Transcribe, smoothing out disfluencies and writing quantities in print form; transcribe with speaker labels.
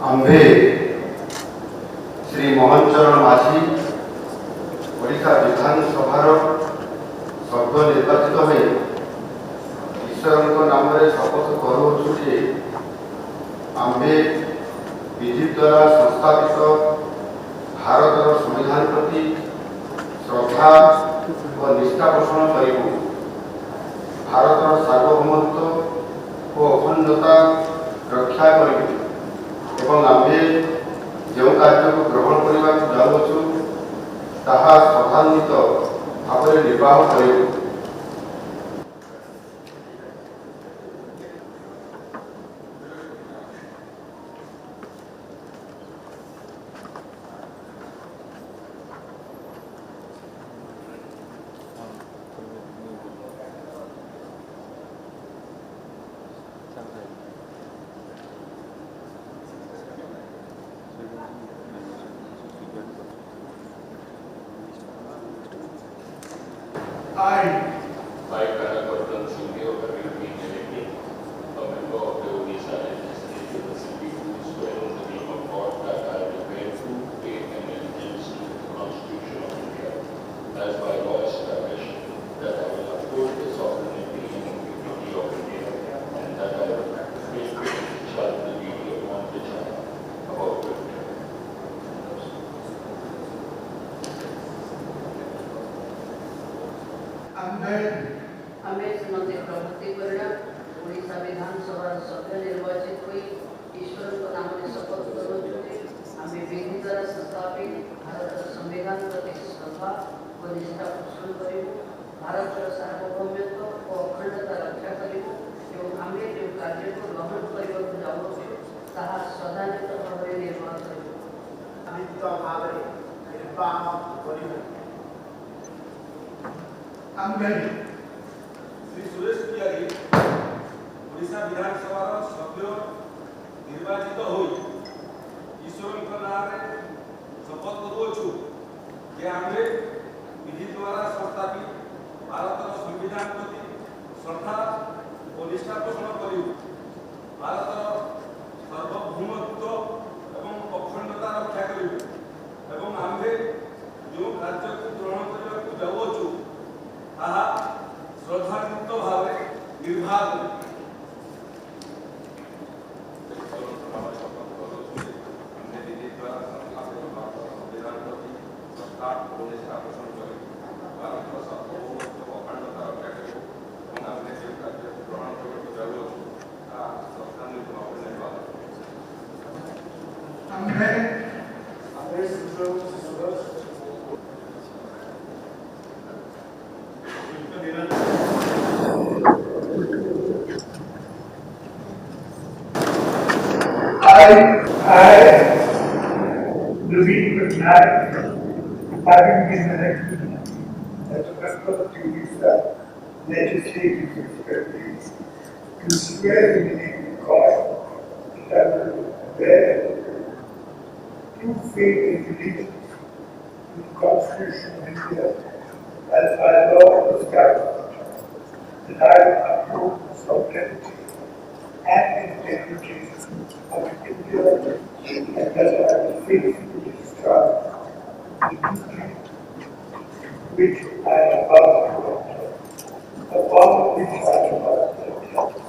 Speaker 1: आम्भे श्री मोहन चरण माझी ओडिशा विधानसभार सभ्य निर्वाचित हो ईश्वर नाम शपथ करुचु जे आम्भे विधि द्वारा संस्थापित भारत संविधान प्रति श्रद्धा और निष्ठा पोषण करूँ, भारत सार्वभौमत्व और अखंडता रक्षा करूँ, आम्भे जो कार्य को ग्रहण करने को जाऊँ ताहा श्रद्धान्वित भाव में निर्वाह करूँ।
Speaker 2: I, Kanakordan Singh, having been elected a member of the Odisha Legislative Assembly, do swear on the name of God that I will bear true faith and allegiance to the Constitution of India, as by law established, that I will uphold the sovereignty and integrity of India, and that I will faithfully discharge the duty upon which I am about to enter.
Speaker 3: हमें श्रीमती प्रभृति परिणा ओडिशा विधानसभा सभ्य निर्वाचित हुई ईश्वर को नाम में शपथ करुचु आम विधि द्वारा संस्थापित भारत संविधान प्रति श्रद्धा और निष्ठा पोषण करूँ, भारत सार्वभौमत्व और अखंडता रक्षा करूँ, आम जो कार्य को ग्रहण करने को जाऊँ ताहा श्रद्धान्वित भाव में निर्वाह करूँ।
Speaker 4: श्री सुरेश तिवारी ओडिशा विधानसभा सभ्य निर्वाचित हो ईश्वर नाम शपथ करुचु जे आम्भे विधि द्वारा संस्थापित भारत संविधान प्रति श्रद्धा और निष्ठा पोषण करूँ, भारत सार्वभौमत्व और अखंडता रक्षा करूँ, आम्भे जो कार्य को ग्रहण करने को जाऊँ ताहा श्रद्धान्वित भाव निर्वाह करूँ।
Speaker 5: I, Naveen Patnaik, having been elected as a member of the Odisha Legislative Assembly, do swear in the name of God that I will bear true faith and allegiance to the Constitution of India as by law established, that I will uphold the sovereignty and integrity of India, and that I will faithfully discharge the duty which I am about to enter, upon which I am about to enter.